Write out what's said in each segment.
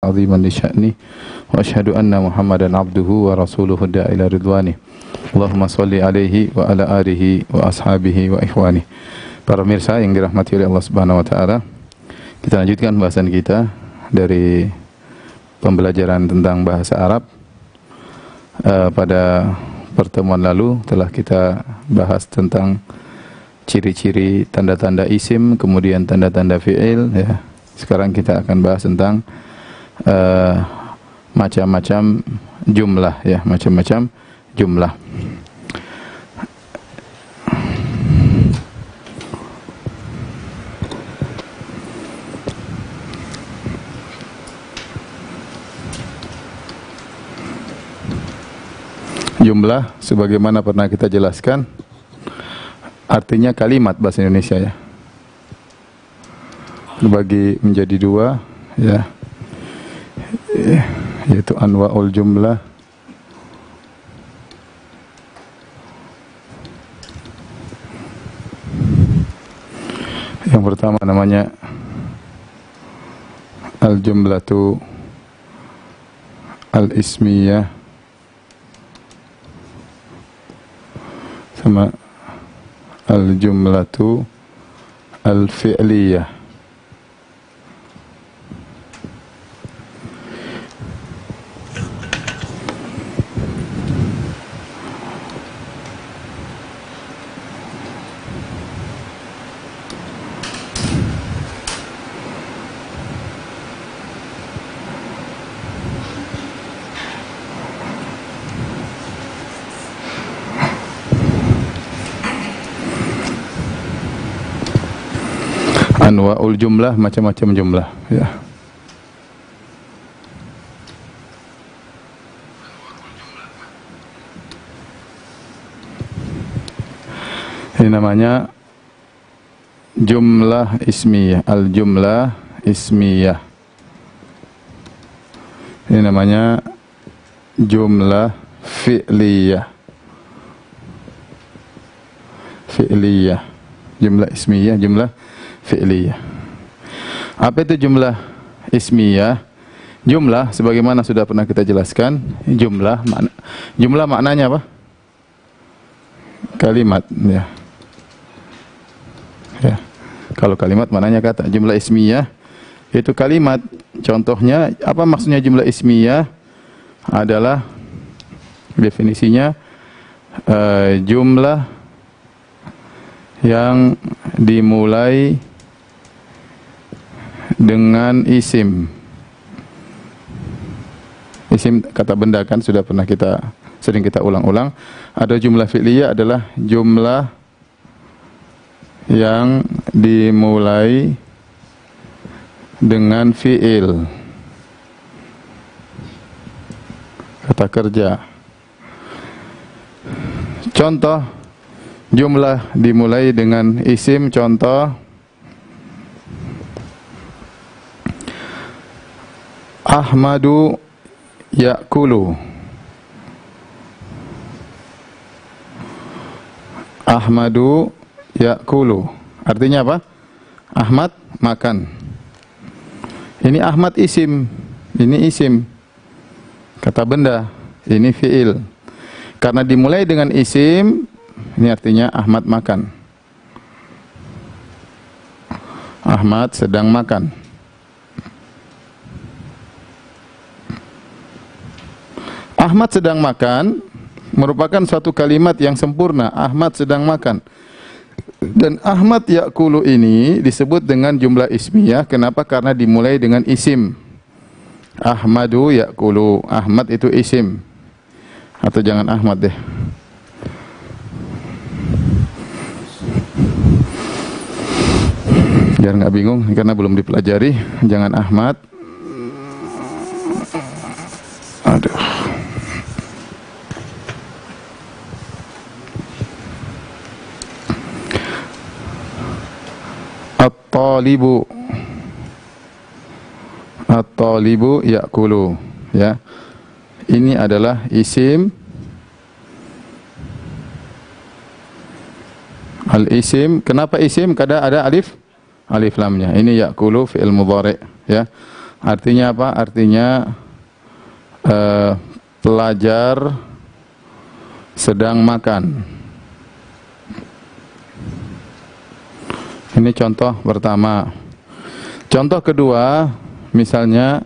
عظيما لشأنه وأشهد أن محمدا عبده ورسوله الداعي إلى رضوانه اللهم صل عليه وعلى آله وأصحابه وإخوانه. Para pemirsa yang dirahmati oleh Allah Subhanahu wa taala, kita lanjutkan bahasan kita dari pembelajaran tentang bahasa Arab. Pada pertemuan lalu telah kita bahas tentang ciri-ciri tanda-tanda isim, kemudian tanda-tanda fi'il ya. Sekarang kita akan bahas tentang macam-macam jumlah ya, macam-macam jumlah. Jumlah sebagaimana pernah kita jelaskan artinya kalimat bahasa Indonesia ya. Dibagi menjadi dua ya, yaitu anwa'ul jumlah. Yang pertama namanya al-jumlatu al-ismiyah, sama al-jumlatu al-fi'liyah. Anwa'ul jumlah, macam-macam jumlah ya. Ini namanya jumlah ismiyah, al-jumlah ismiyah. Ini namanya jumlah fi'liyah. Fi'liyah, jumlah ismiyah, jumlah fi'liyah. Apa itu jumlah ismiyah? Jumlah sebagaimana sudah pernah kita jelaskan, jumlah maknanya apa? Kalimat ya. Ya. Kalau kalimat maknanya kata. Jumlah ismiyah itu kalimat. Contohnya apa maksudnya jumlah ismiyah? Adalah definisinya jumlah yang dimulai dengan isim. Isim kata benda kan sudah pernah sering kita ulang-ulang. Ada jumlah fi'liyah adalah jumlah yang dimulai dengan fi'il, kata kerja. Contoh jumlah dimulai dengan isim, contoh Ahmadu ya'kulu. Ahmadu ya'kulu. Artinya apa? Ahmad makan. Ini Ahmad isim, ini isim, kata benda, ini fi'il. Karena dimulai dengan isim, ini artinya Ahmad makan. Ahmad sedang makan. Ahmad sedang makan merupakan suatu kalimat yang sempurna. Ahmad sedang makan. Dan Ahmad ya'kulu ini disebut dengan jumlah ismiyah. Kenapa? Karena dimulai dengan isim. Ahmadu ya'kulu. Ahmad itu isim. Atau jangan Ahmad deh. Biar nggak bingung karena belum dipelajari. Jangan Ahmad. Aduh. At-talibu. At-talibu ya'kulu ya. Ini adalah isim. Al-isim, kenapa isim? Karena ada alif lamnya. Ini ya'kulu fi'il mudhari' ya. Artinya apa? Artinya pelajar sedang makan. Ini contoh pertama. Contoh kedua, misalnya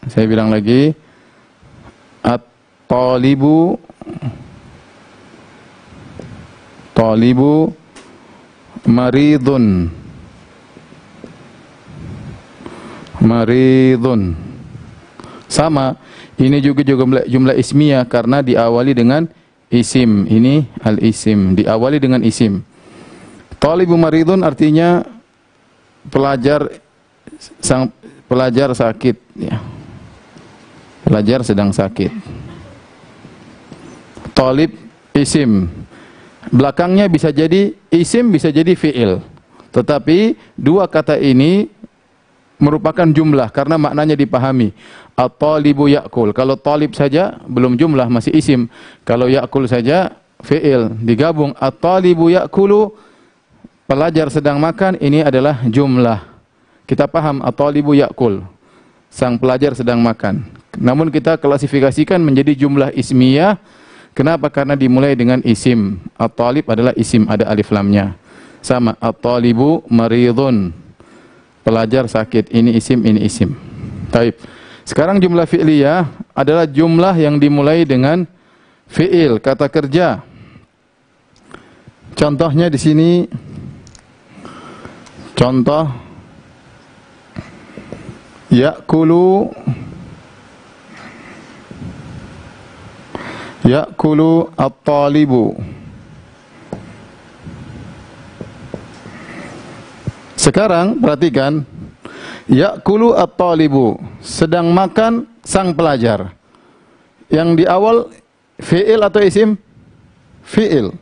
saya bilang lagi, at-talibu maridun. Maridun. Sama, ini juga jumlah ismiyah karena diawali dengan isim. Ini al-isim, diawali dengan isim. Talibu maridun artinya pelajar sakit, ya. Pelajar sedang sakit. Talib isim. Belakangnya bisa jadi isim, bisa jadi fi'il. Tetapi dua kata ini merupakan jumlah karena maknanya dipahami. At-talibu ya'kul. Kalau talib saja belum jumlah, masih isim. Kalau ya'kul saja fi'il, digabung at-talibu ya'kulu, pelajar sedang makan, ini adalah jumlah. Kita paham at-talibu ya'kul, sang pelajar sedang makan. Namun kita klasifikasikan menjadi jumlah ismiyah. Kenapa? Karena dimulai dengan isim. At-talib adalah isim, ada alif lamnya. Sama, at-talibu maridun, pelajar sakit. Ini isim, ini isim. Taib. Sekarang jumlah fi'liyah adalah jumlah yang dimulai dengan fi'il, kata kerja. Contohnya di sini, contoh ya'kulu at-talibu. Sekarang perhatikan, ya'kulu at-talibu, sedang makan sang pelajar. Yang di awal fi'il atau isim? Fi'il.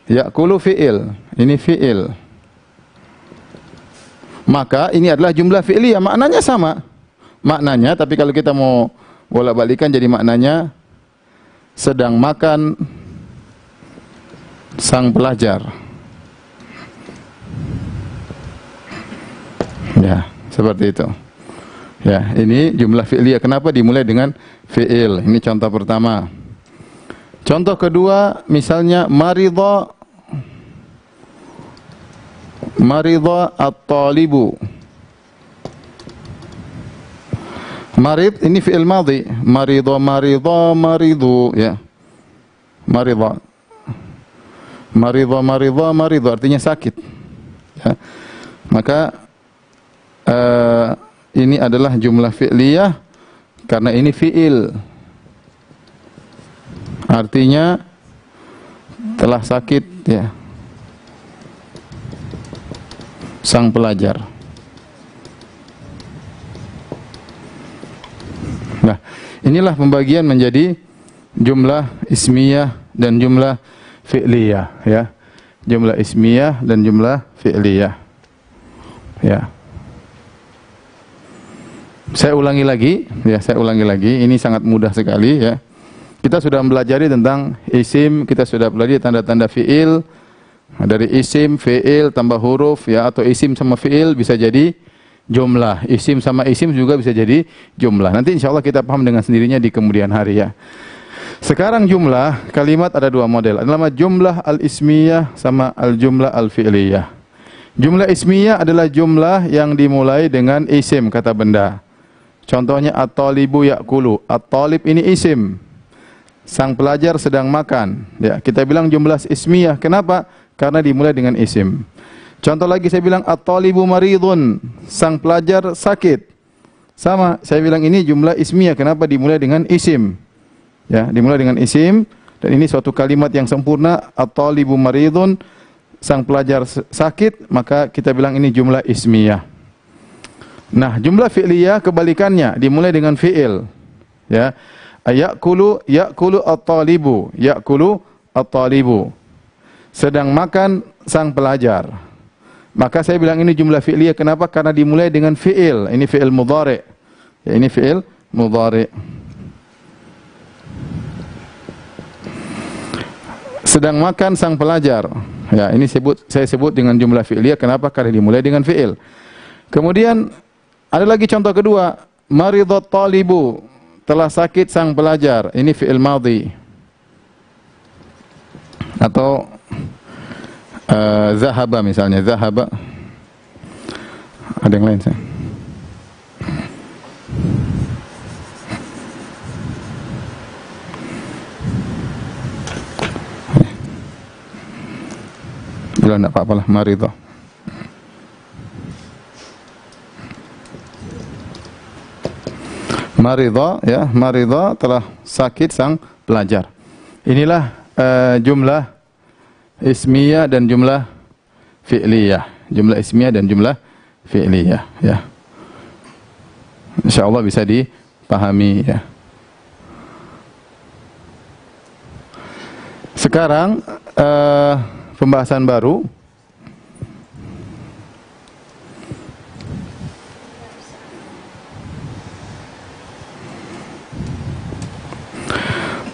Ya'kulu fi'il. Ini fi'il. Maka ini adalah jumlah fi'liyah, maknanya sama. Maknanya, tapi kalau kita mau bolak-balikan jadi maknanya sedang makan sang pelajar. Ya, seperti itu. Ya, ini jumlah fi'liyah. Kenapa dimulai dengan fi'il? Ini contoh pertama. Contoh kedua, misalnya maridha at-talibu. Marid ini fi'il madhi. Maridha maridu, ya. Maridha maridu artinya sakit. Ya. Maka ini adalah jumlah fi'liyah karena ini fi'il. Artinya telah sakit, ya, sang pelajar. Nah, inilah pembagian menjadi jumlah ismiyah dan jumlah fi'liyah, ya. Jumlah ismiyah dan jumlah fi'liyah. Ya. Saya ulangi lagi, ya, saya ulangi lagi. Ini sangat mudah sekali, ya. Kita sudah mempelajari tentang isim, kita sudah pelajari tanda-tanda fi'il. Dari isim, fi'il tambah huruf, ya, atau isim sama fi'il bisa jadi jumlah. Isim sama isim juga bisa jadi jumlah. Nanti insya Allah kita paham dengan sendirinya di kemudian hari, ya. Sekarang jumlah kalimat ada dua model. Ada nama jumlah al-ismiyah sama al-jumlah al-fi'liyah. Jumlah ismiyah adalah jumlah yang dimulai dengan isim, kata benda. Contohnya at-talibu ya'kulu. At-talib ini isim. Sang pelajar sedang makan. Ya, kita bilang jumlah ismiyah. Kenapa? Karena dimulai dengan isim. Contoh lagi saya bilang at-talibu maridun. Sang pelajar sakit. Sama, saya bilang ini jumlah ismiyah. Kenapa? Dimulai dengan isim. Ya, dimulai dengan isim. Dan ini suatu kalimat yang sempurna. At-talibu maridun. Sang pelajar sakit. Maka kita bilang ini jumlah ismiyah. Nah, jumlah fi'liyah kebalikannya, dimulai dengan fi'il. Ya. Ya'kulu at-talibu. Ya'kulu at-talibu. Sedang makan sang pelajar. Maka saya bilang ini jumlah fi'liyah. Kenapa? Karena dimulai dengan fi'il. Ini fi'il mudhari'. Ya, ini fi'il mudhari'. Sedang makan sang pelajar. Ya, ini saya sebut dengan jumlah fi'liyah. Kenapa? Karena dimulai dengan fi'il. Kemudian ada lagi contoh kedua, maridhat talibu, telah sakit sang pelajar. Ini fi'il madhi. Atau zahaba misalnya, zahaba. Ada yang lain saya? Bila enggak apa-apalah, maridha. Maridha, ya, maridha, telah sakit sang pelajar. Inilah jumlah ismiyah dan jumlah fi'liyah. Jumlah ismiyah dan jumlah fi'liyah, ya. Insyaallah bisa dipahami, ya. Sekarang pembahasan baru.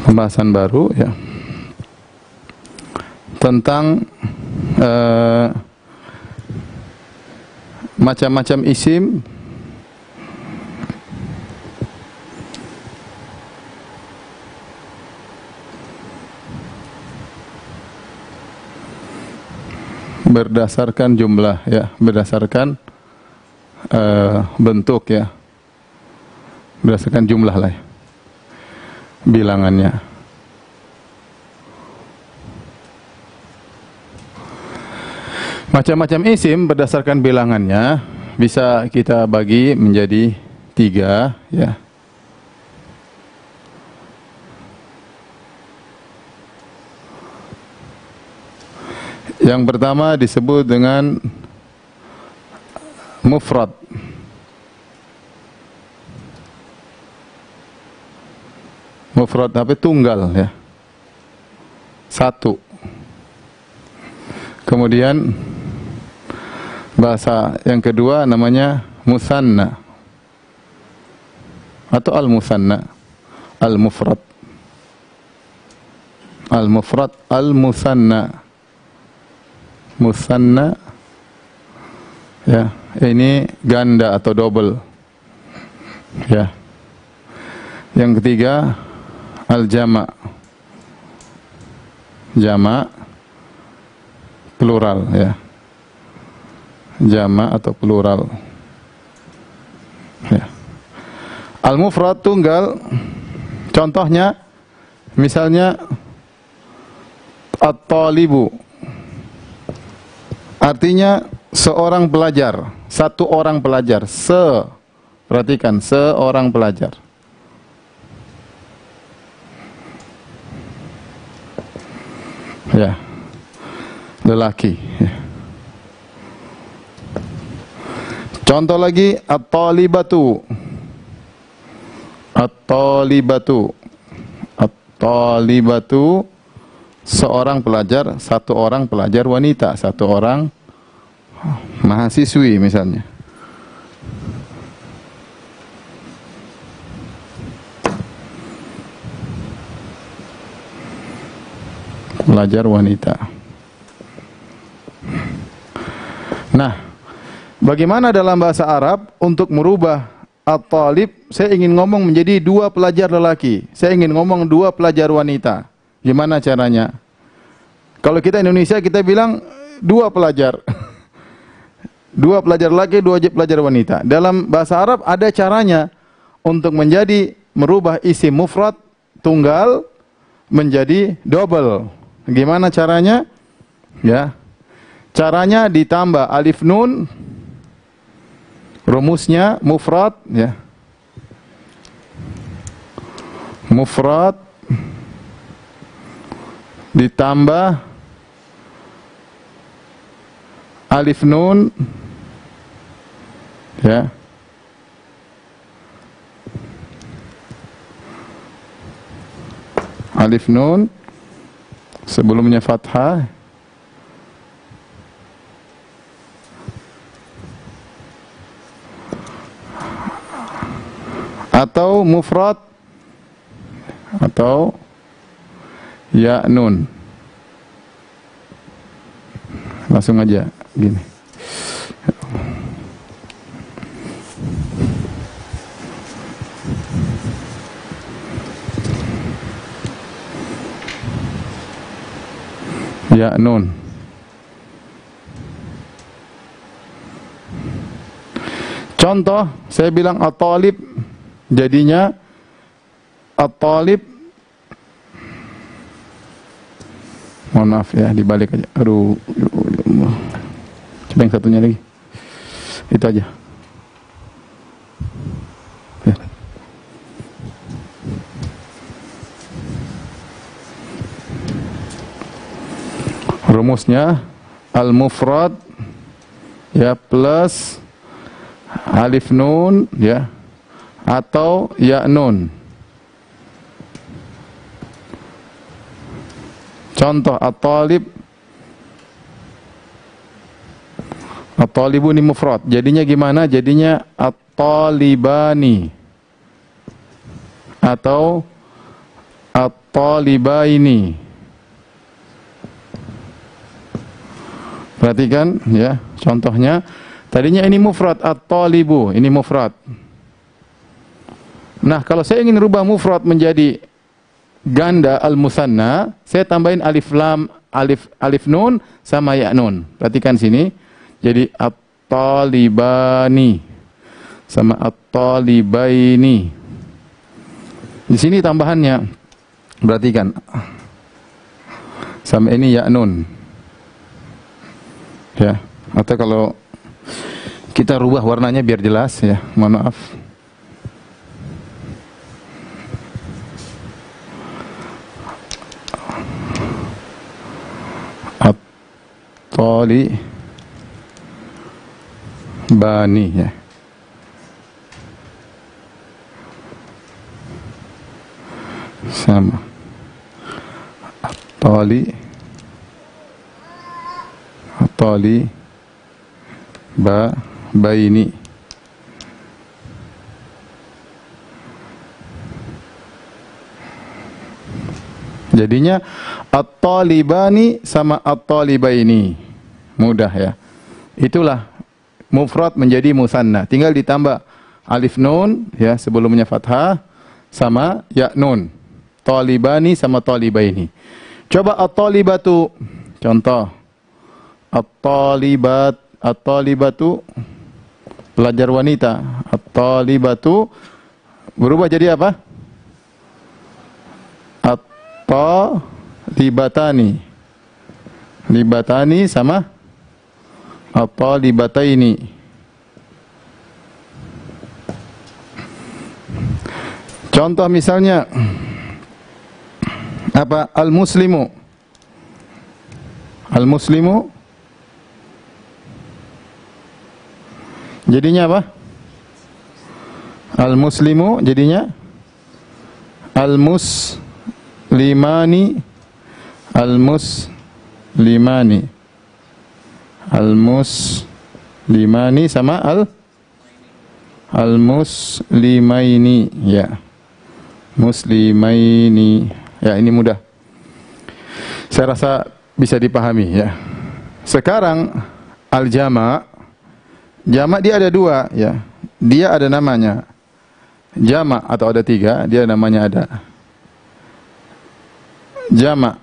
Pembahasan baru, ya, tentang macam-macam isim berdasarkan jumlah, ya, berdasarkan bentuk, ya, berdasarkan jumlah lah, ya, bilangannya. Macam-macam isim berdasarkan bilangannya bisa kita bagi menjadi 3, ya. Yang pertama disebut dengan mufrad. Mufrad tapi tunggal, ya. Satu. Kemudian bahasa yang kedua namanya musanna atau al-musanna, al-mufrad. Al-mufrad, al-musanna. Musanna, ya, ini ganda atau double, ya. Yang ketiga al-jama', jama' plural, ya, jama' atau plural, ya. Al-mufrad tunggal, contohnya misalnya at-talibu, artinya seorang pelajar, satu orang pelajar, perhatikan, seorang pelajar. Ya, lelaki, ya. Contoh lagi at-talibatu, at-talibatu, at-talibatu, seorang pelajar, satu orang pelajar wanita, satu orang mahasiswi misalnya. Pelajar wanita. Nah, bagaimana dalam bahasa Arab untuk merubah at-talib, saya ingin ngomong menjadi 2 pelajar lelaki, saya ingin ngomong 2 pelajar wanita. Gimana caranya? Kalau kita Indonesia kita bilang 2 pelajar. 2 pelajar laki, 2 pelajar wanita. Dalam bahasa Arab ada caranya untuk merubah isim mufrad tunggal menjadi double. Gimana caranya? Ya. Caranya ditambah alif nun, rumusnya mufrad, ya. Mufrad ditambah alif nun, ya, alif nun sebelumnya fathah, atau mufrad atau ya nun. Langsung aja gini. Ya nun. Contoh, saya bilang at-talib, jadinya at-talib. Mohon maaf ya, dibalik aja. Aduh, coba yang satunya lagi. Itu aja. Ya. Rumusnya al-mufrad ya plus alif nun ya atau ya nun. Contoh at-talib, at-talibu ini mufrad. Jadinya gimana? Jadinya at-talibani atau at-talibaini. Perhatikan ya, contohnya tadinya ini mufrad at-talibu, ini mufrad. Nah, kalau saya ingin rubah mufrad menjadi ganda al-musanna, saya tambahin alif lam, alif nun sama ya nun. Perhatikan sini. Jadi at-talibani sama at-talibaini. Di sini tambahannya. Perhatikan. Sama ini ya nun. Ya, atau kalau kita rubah warnanya biar jelas ya, mohon maaf. At-tali bani ya. Sama at-tali baini. Jadinya at-talibani sama at-talibaini. Mudah ya. Itulah mufrad menjadi musanna. Tinggal ditambah alif nun ya sebelumnya fathah sama ya nun. Talibani sama talibaini. Coba at-talibatu. Contoh. At-talibatu pelajar wanita. At-talibatu berubah jadi apa? At-talibatani. Libatani sama at-talibataini. Contoh misalnya apa? Al-muslimu. Al-muslimu jadinya apa? Al-muslimu jadinya al-muslimani, al-muslimani, al-muslimani sama al-muslimaini ya. Muslimaini. Ya, ini mudah. Saya rasa bisa dipahami ya. Sekarang al-jama'. Jama' dia ada dua ya. Dia ada namanya jama' atau ada tiga, dia namanya ada jama'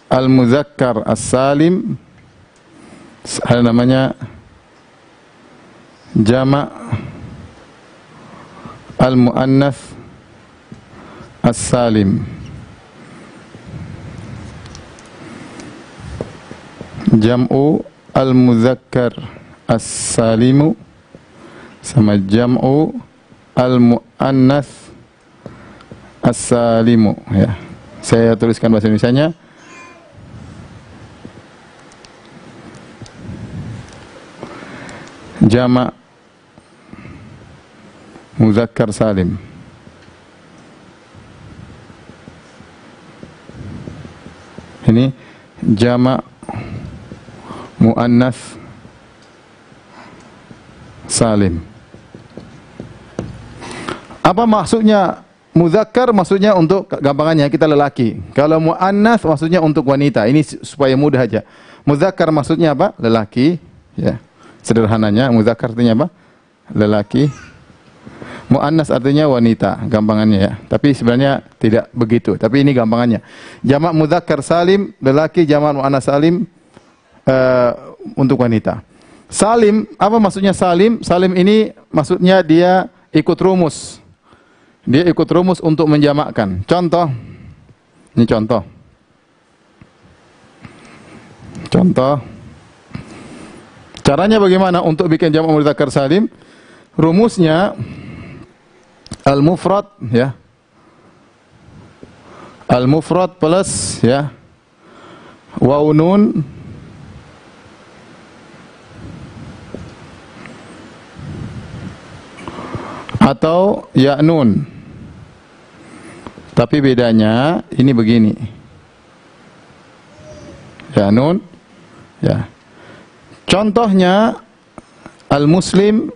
al-muzakkar as-salim, ada namanya jama' al-muannats as-salim. Jam'u al-muzakkar as-salimu sama jam'u al-muannats as-salimu ya. Saya tuliskan bahasa Indonesianya. Jama' muzakkar salim. Ini jama' muannats salim. Apa maksudnya muzakkar? Maksudnya untuk gampangannya kita lelaki. Kalau muannats maksudnya untuk wanita. Ini supaya mudah aja. Muzakkar maksudnya apa? Lelaki. Ya. Sederhananya muzakkar artinya apa? Lelaki. Muannas artinya wanita, gampangannya ya. Tapi sebenarnya tidak begitu. Tapi ini gampangannya. Jamak mudzakkar salim lelaki, jamak muannas salim untuk wanita. Salim, apa maksudnya salim? Salim ini maksudnya dia ikut rumus. Dia ikut rumus untuk menjamakkan. Contoh. Ini contoh. Contoh. Caranya bagaimana untuk bikin jamak mudzakkar salim? Rumusnya al-mufrad ya. Al-mufrad plus ya waw nun atau ya nun. Tapi bedanya ini begini. Ya nun ya. Contohnya al-muslim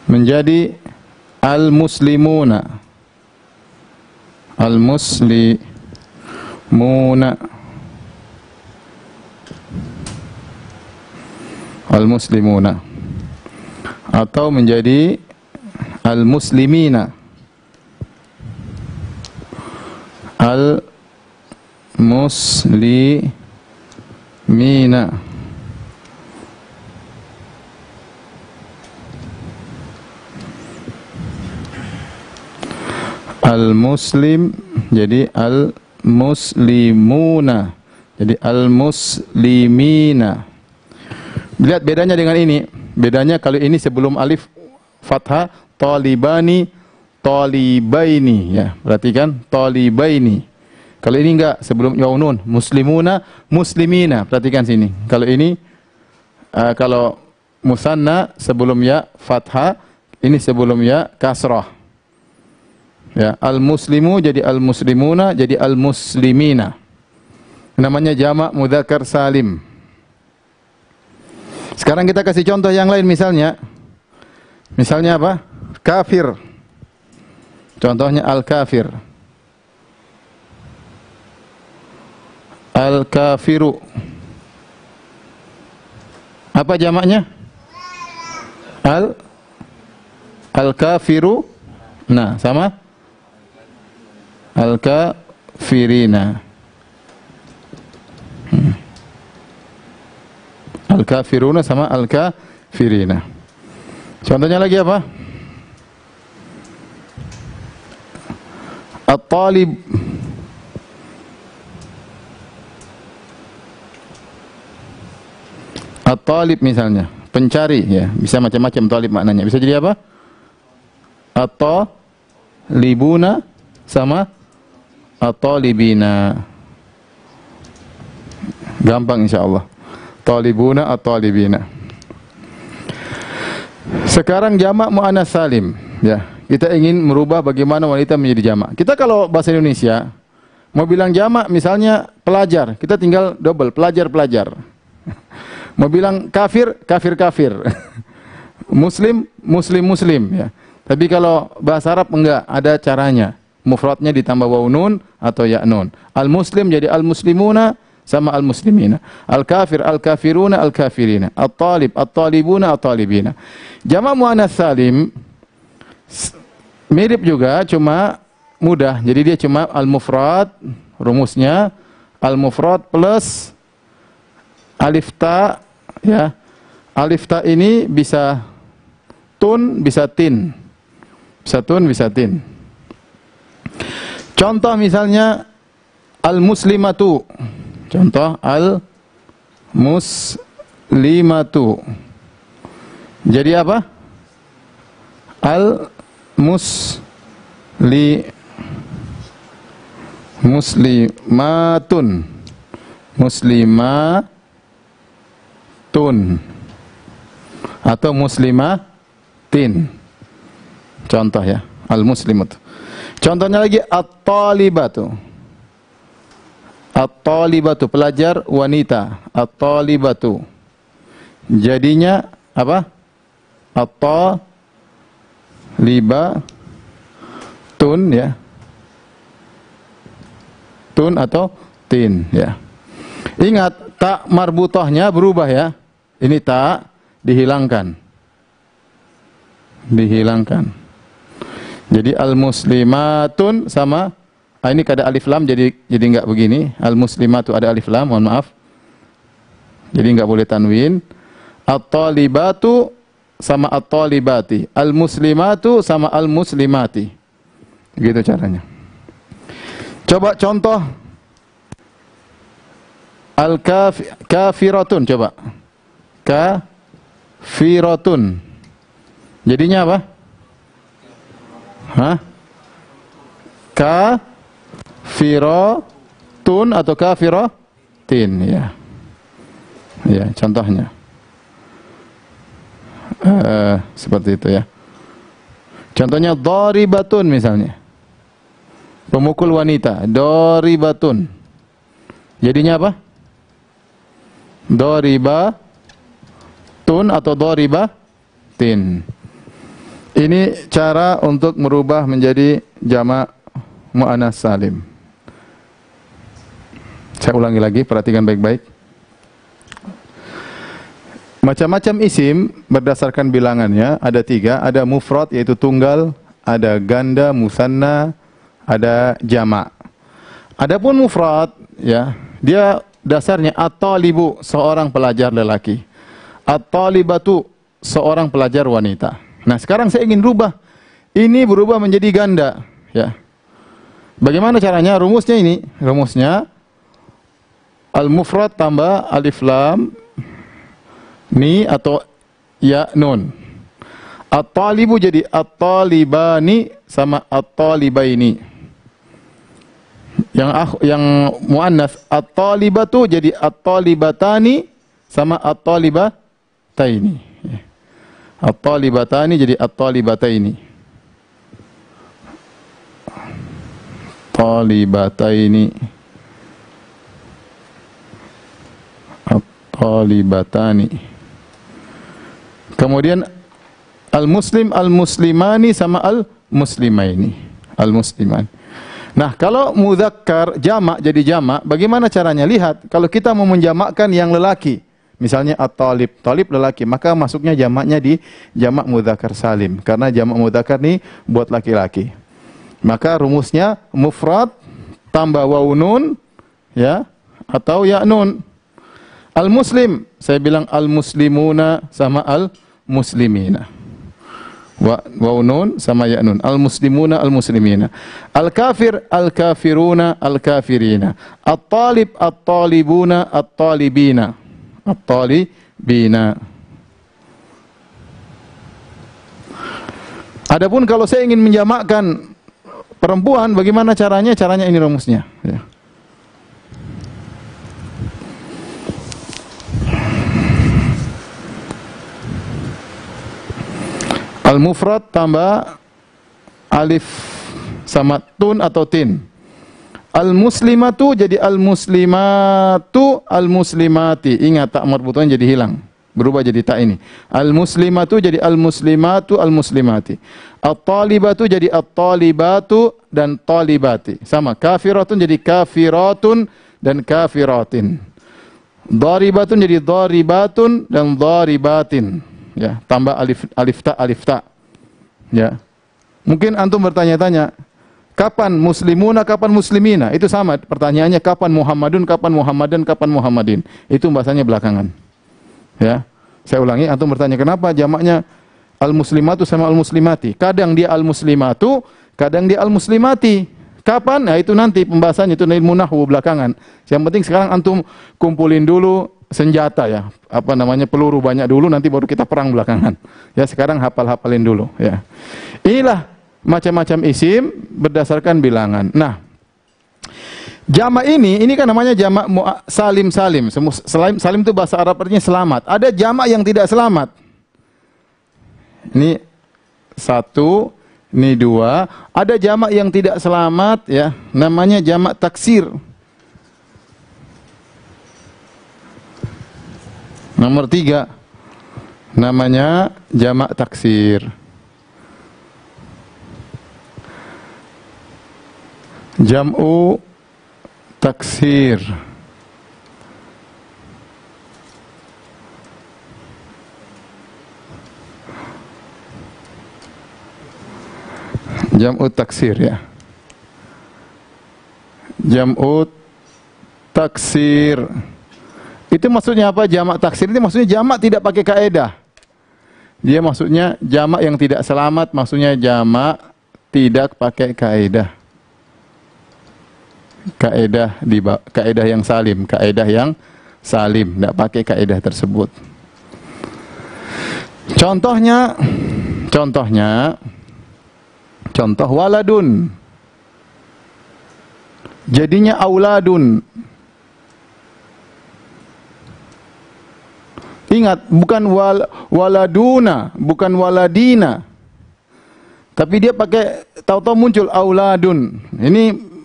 menjadi al-muslimuna. Al-muslimuna. Al-muslimuna. Atau menjadi al-muslimina. Al-muslimina. Al-muslim jadi al-muslimuna. Jadi al-muslimina. Lihat bedanya dengan ini. Bedanya kalau ini sebelum alif fathah, talibani, talibaini ya. Perhatikan, talibaini. Kalau ini enggak, sebelum waw nun, muslimuna, muslimina. Perhatikan sini. Kalau ini kalau musanna sebelum ya fathah, ini sebelum ya kasrah. Ya, al-muslimu jadi al-muslimuna, jadi al-muslimina. Namanya jamak mudzakkar salim. Sekarang kita kasih contoh yang lain misalnya. Misalnya apa? Kafir. Contohnya al-kafir. Al-kafiru. Apa jamaknya? Al-kafiru. Nah, sama? Al-kafirina. Al-kafiruna sama al-kafirina. Contohnya lagi apa? At-talib. At-talib misalnya, pencari ya, bisa macam-macam talib maknanya. Bisa jadi apa? At-talibuna sama at-talibina. Gampang insyaallah. Talibuna at-talibina. Sekarang jamak muannas salim ya. Kita ingin merubah bagaimana wanita menjadi jamak. Kita kalau bahasa Indonesia mau bilang jamak misalnya pelajar, kita tinggal double pelajar-pelajar. Mau bilang kafir, kafir-kafir. Muslim, muslim-muslim ya. Tapi kalau bahasa Arab enggak, ada caranya. Mufradnya ditambah waw nun atau ya nun. Al-muslim jadi al-muslimuna sama al-muslimina. Al-kafir, al-kafiruna, al-kafirina. At-talib, at-talibuna, at-talibina. Jamak muannas salim mirip juga, cuma mudah. Jadi dia cuma al-mufrad, rumusnya al-mufrad plus alif ta ya. Alif ta ini bisa tun, bisa tin. Bisa tun, bisa tin. Contoh misalnya al-muslimatu. Contoh al-muslimatu. Jadi apa? Muslimatun. Muslimatun. Atau muslimatin. Contoh ya, al-muslimatu. Contohnya lagi at-talibatu. At-talibatu pelajar wanita. At-talibatu. Jadinya apa? At-talibatun ya. Tun atau tin ya. Ingat tak marbutahnya berubah ya. Ini tak dihilangkan. dihilangkan. Jadi al-muslimatun sama ini kada alif lam jadi enggak begini. Al-muslimatu ada alif lam, mohon maaf. Jadi enggak boleh tanwin. At-talibatu sama at-talibati. Al-muslimatu sama al-muslimati. Gitu caranya. Coba contoh al-kafiratun, coba. Kafiratun. Jadinya apa? Hah? Kafiratun atau kafiratin, ya. Ya, contohnya. Seperti itu ya. Contohnya daribatun misalnya. Pemukul wanita, daribatun. Jadinya apa? Daribatun atau daribatin. Ini cara untuk merubah menjadi jamak muannats salim. Saya ulangi lagi, perhatikan baik-baik. Macam-macam isim berdasarkan bilangannya ada 3, ada mufrad yaitu tunggal, ada ganda musanna, ada jamak. Adapun mufrad ya, dia dasarnya at-talibu seorang pelajar lelaki, at-talibatu seorang pelajar wanita. Nah, sekarang saya ingin rubah ini berubah menjadi ganda ya. Bagaimana caranya? Rumusnya ini, rumusnya al-mufrad tambah alif lam ni atau ya nun. At-talibu jadi at-talibani sama at-talibaini. Yang muannas at-talibatu jadi at-talibatani sama at-talibataini. At-talibatani jadi at-talibataini. Talibataini. At-talibatani. Kemudian al-muslim, al-muslimani sama al-muslimaini. Al-musliman. Nah, kalau mudzakkar jamak jadi jamak, bagaimana caranya? Lihat, kalau kita mau menjamakkan yang lelaki, misalnya at-talib, talib lelaki, maka masuknya jamaknya di jamak mudzakkar salim, karena jamak mudzakkar ini buat laki-laki. Maka rumusnya mufrad tambah waw nun ya atau ya nun. Al-muslim, saya bilang al-muslimuna sama al-muslimina. Waw nun sama ya nun. Al-muslimuna al-muslimina. Al-kafir al-kafiruna al-kafirina. At-talib at-talibuna at-talibina. At-talibina. Adapun kalau saya ingin menjamakkan perempuan, bagaimana caranya? Caranya ini rumusnya ya. Al-mufrad tambah alif sama tun atau tin. Al-muslimatu jadi al-muslimatu al-muslimati. Ingat tak marbutan jadi hilang. Berubah jadi tak ini. Al-muslimatu jadi al-muslimatu al-muslimati. At-talibatu jadi at-talibatu dan talibati. Sama. Kafiratun jadi kafiratun dan kafiratin. Daribatun jadi daribatun dan daribatin. Ya, tambah alif ta. Ya. Mungkin antum bertanya-tanya, kapan muslimuna, kapan muslimina? Itu sama pertanyaannya, kapan Muhammadun, kapan Muhammadan, kapan Muhammadin. Itu bahasanya belakangan. Ya. Saya ulangi, antum bertanya kenapa jamaknya al-muslimatu sama al-muslimati? Kadang dia al-muslimatu, kadang dia al-muslimati. Kapan? Nah, itu nanti pembahasannya, itu ilmu nahwu belakangan. Yang penting sekarang antum kumpulin dulu senjata ya, apa namanya, peluru banyak dulu, nanti baru kita perang belakangan. Ya, sekarang hafal-hafalin dulu ya. Inilah macam-macam isim berdasarkan bilangan. Nah, jamak ini kan namanya jamak salim. Salim itu bahasa Arab artinya selamat. Ada jamak yang tidak selamat. Ini 1, ini 2. Ada jamak yang tidak selamat ya, namanya jamak taksir. Nomor 3 namanya jamak taksir. Jam'u taksir. Jam'ut taksir ya. Jam'ut taksir. Itu maksudnya apa? Jamak taksir itu maksudnya jamak tidak pakai kaedah. Dia maksudnya jamak yang tidak selamat, maksudnya jamak tidak pakai kaedah. Kaedah yang salim, kaedah yang salim, tidak pakai kaedah tersebut. Contoh waladun. Jadinya auladun. Ingat, bukan waladuna, bukan waladina. Tapi dia pakai, tahu-tahu muncul auladun. Ini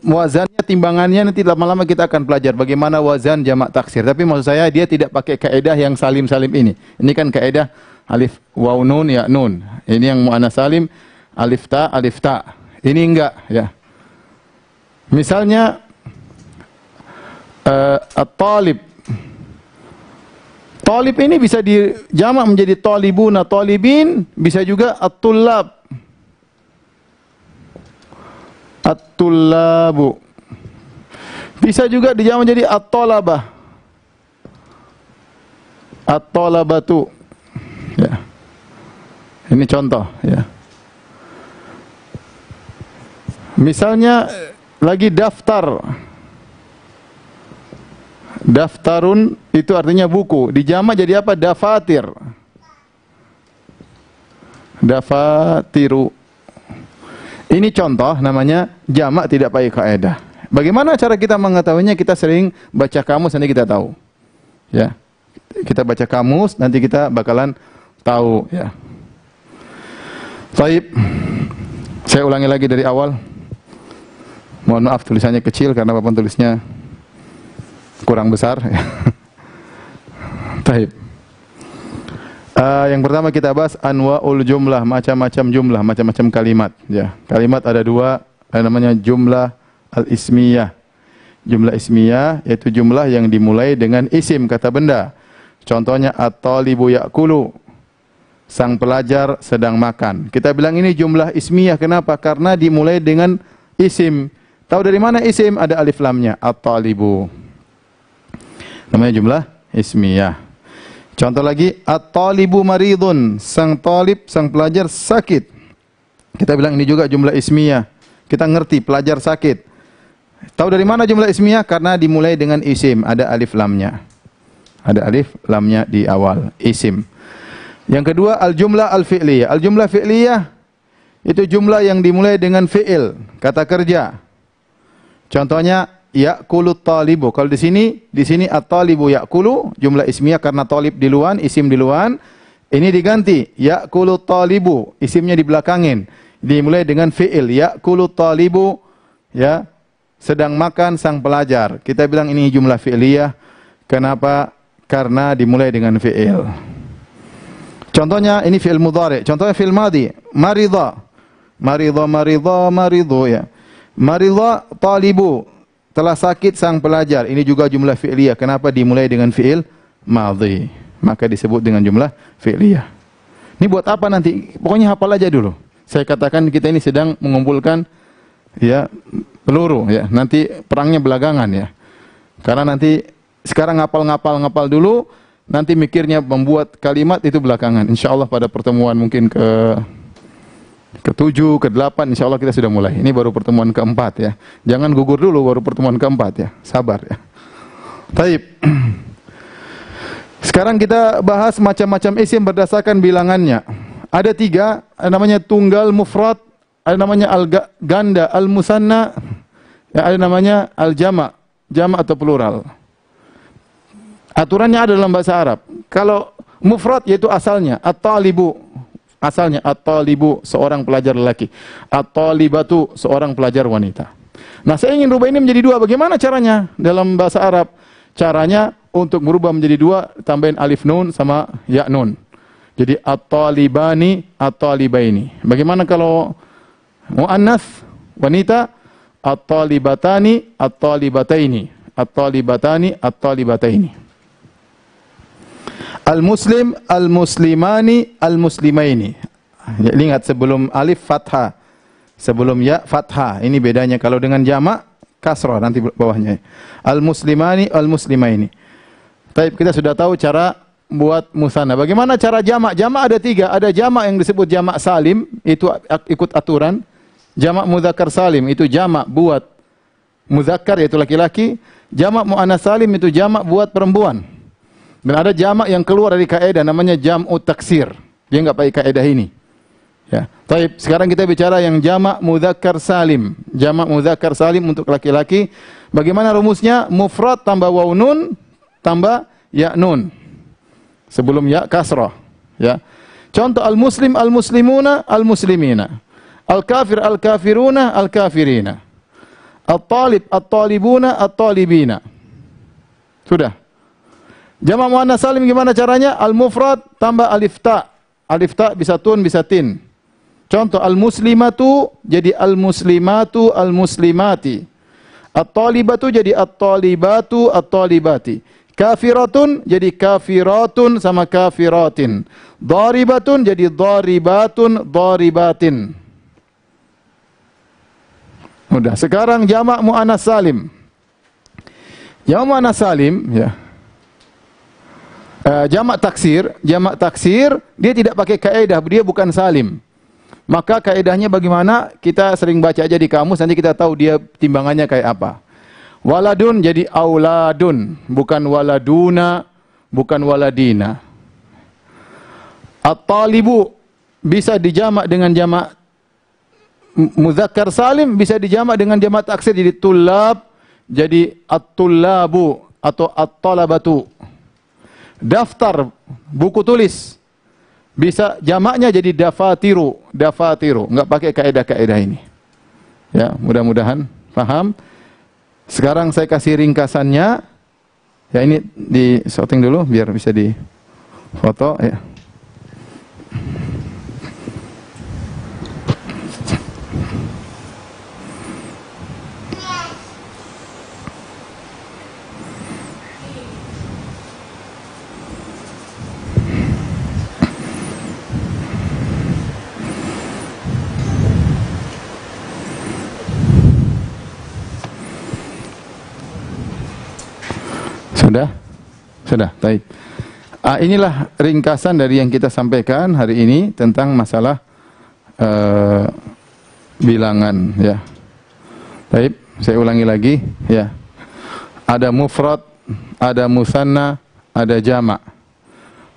wazannya, timbangannya nanti lama-lama kita akan belajar bagaimana wazan jamak taksir. Tapi maksud saya dia tidak pakai kaedah yang salim-salim ini. Ini kan kaedah alif waw nun ya nun. Ini yang muannas salim alif ta. Ini enggak ya. Misalnya at-talib. Talib ini bisa dijamak menjadi talibuna, talibin, bisa juga at-tullab. At-tullabu. Bisa juga dijamak menjadi at-talabah. At-talabatu. Ya. Ini contoh ya. Misalnya lagi daftar. Daftarun itu artinya buku. Dijamak jadi apa? Dafatir. Dafatiru. Ini contoh namanya jamak tidak pakai kaedah. Bagaimana cara kita mengetahuinya? Kita sering baca kamus nanti kita tahu. Ya. Kita baca kamus nanti kita bakalan tahu ya. Baik. Saya ulangi lagi dari awal. Mohon maaf tulisannya kecil karena papan tulisnya kurang besar. Baik. Yang pertama kita bahas anwaul jumlah, macam-macam jumlah, macam-macam kalimat. Ya, kalimat ada dua, namanya jumlah al-ismiyah. Jumlah ismiyah yaitu jumlah yang dimulai dengan isim, kata benda. Contohnya at-talibu ya'kulu, sang pelajar sedang makan. Kita bilang ini jumlah ismiyah. Kenapa? Karena dimulai dengan isim. Tahu dari mana isim? Ada alif lamnya. At-talibu. Namanya jumlah ismiyah. Contoh lagi, at-talibu maridun, sang talib, sang pelajar sakit. Kita bilang ini juga jumlah ismiyah. Kita ngerti pelajar sakit. Tahu dari mana jumlah ismiyah? Karena dimulai dengan isim, ada alif lamnya. Ada alif lamnya di awal, isim. Yang kedua, al-jumlah al-fi'liyah. Al-jumlah fi'liyah itu jumlah yang dimulai dengan fi'il, kata kerja. Contohnya ya'kulu talibu. Kalau di sini at-talibu ya'kulu, jumlah ismiyah karena talib duluan, isim duluan. Ini diganti ya'kulu talibu, isimnya dibelakangin. Dimulai dengan fi'il, ya'kulu talibu, ya, sedang makan sang pelajar. Kita bilang ini jumlah fi'liyah. Kenapa? Karena dimulai dengan fi'il. Contohnya ini fi'il mudhari. Contohnya fi'il madhi, maridha. Maridhu ya. Maridha talibu, telah sakit sang pelajar. Ini juga jumlah fi'liyah. Kenapa? Dimulai dengan fi'il madhi. Maka disebut dengan jumlah fi'liyah. Ini buat apa nanti? Pokoknya hafal aja dulu. Saya katakan kita ini sedang mengumpulkan ya peluru ya. Nanti perangnya belakangan ya. Karena nanti sekarang ngapal dulu, nanti mikirnya membuat kalimat itu belakangan. Insyaallah pada pertemuan mungkin ke-7, ke-8 insyaallah kita sudah mulai. Ini baru pertemuan ke-4 ya. Jangan gugur dulu baru pertemuan ke-4 ya. Sabar ya. Taib. Sekarang kita bahas macam-macam isim berdasarkan bilangannya. Ada 3, namanya tunggal mufrad, ada namanya al-ganda, al-musanna, ya, ada namanya al-jama', jama' atau plural. Aturannya ada dalam bahasa Arab. Kalau mufrad yaitu asalnya at-talibu, asalnya at-talibu seorang pelajar lelaki, at-talibatu seorang pelajar wanita. Nah, saya ingin rubah ini menjadi 2. Bagaimana caranya dalam bahasa Arab? Caranya untuk merubah menjadi 2, tambahin alif nun sama ya nun. Jadi at-talibani, at-talibaini. Bagaimana kalau muannas wanita? At-talibatani, at-talibataini. At-talibatani, at-talibataini. Al-muslim, al-muslimani, al-muslimaini. Ya, ingat sebelum alif fathah, sebelum ya fathah. Ini bedanya. Kalau dengan jamak kasrah nanti bawahnya. Al-muslimani al-muslimaini. Baik, kita sudah tahu cara buat musanna. Bagaimana cara jamak? Jamak ada 3. Ada jamak yang disebut jamak salim, itu ikut aturan. Jamak mudzakkar salim itu jamak buat muzakkar yaitu laki-laki. Jamak muannats salim itu jamak buat perempuan. Dan ada jamak yang keluar dari kaidah namanya jam'u taksir. Dia enggak pakai kaidah ini. Ya. Baik, sekarang kita bicara yang jamak mudzakkar salim. Jamak mudzakkar salim untuk laki-laki. Bagaimana rumusnya? Mufrad tambah waw nun tambah ya nun. Sebelum ya kasrah. Ya. Contoh al-muslim al-muslimuna al-muslimina. Al-kafir al-kafiruna al-kafirina. At-talib at-talibuna at-talibina. Sudah. Jamak muannats salim gimana caranya? Al-mufrad tambah alif ta. Alif ta bisa tun bisa tin. Contoh al-muslimatu jadi al-muslimatu al-muslimati. At-talibatu jadi at-talibatu at-talibati. Kafiratun jadi kafiratun sama kafiratin. Daribatun jadi daribatun daribatin. Mudah. Sekarang jamak muannats salim. Jamak muannats salim ya. Jamak taksir dia tidak pakai kaidah, dia bukan salim. Maka kaidahnya bagaimana? Kita sering baca aja di kamus, nanti kita tahu dia timbangannya kayak apa. Waladun jadi auladun, bukan waladuna, bukan waladina. At-talibu bisa dijamak dengan jamak mudzakkar salim, bisa dijamak dengan jamak taksir jadi tullab, jadi at-tullabu atau at-talabatu. Daftar, buku tulis, bisa jamaknya jadi dafatiru, dafatiru, enggak pakai kaidah-kaidah ini. Ya, mudah-mudahan paham. Sekarang saya kasih ringkasannya. Ya, ini di shooting dulu biar bisa di foto ya. Sudah, baik. Inilah ringkasan dari yang kita sampaikan hari ini tentang masalah bilangan ya. Baik, saya ulangi lagi ya. Ada mufrad, ada musanna, ada jamak.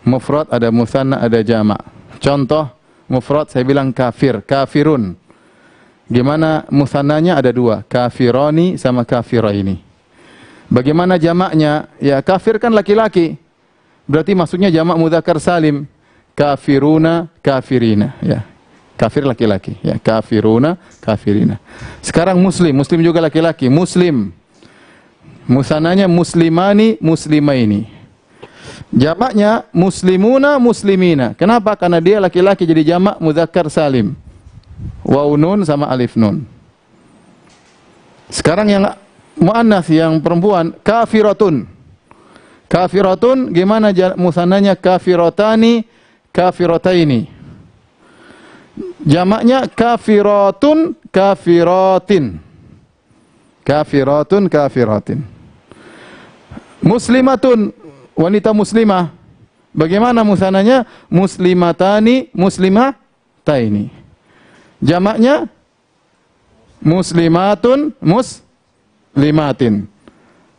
Mufrad, ada musanna, ada jamak. Contoh mufrad saya bilang kafir, kafirun. Gimana musannanya? Ada 2, kafironi sama kafiraini. Bagaimana jamaknya? Ya, kafir kan laki-laki. Berarti maksudnya jamak mudzakkar salim. Kafiruna, kafirina. Ya. Kafir laki-laki. Ya, kafiruna, kafirina. Sekarang muslim. Muslim juga laki-laki. Muslim. Musananya muslimani, muslimaini. Jamaknya muslimuna, muslimina. Kenapa? Karena dia laki-laki jadi jamak mudzakkar salim. Waw nun sama alif nun. Sekarang yang muannats yang perempuan kafiratun. Kafiratun gimana musannanya? Kafiratani, kafirataini. Jamaknya kafiratun, kafiratin. Kafiratun, kafiratin. Muslimatun, wanita muslimah. Bagaimana musannanya? Muslimatani, muslimataini. Jamaknya muslimatun, muslimatin.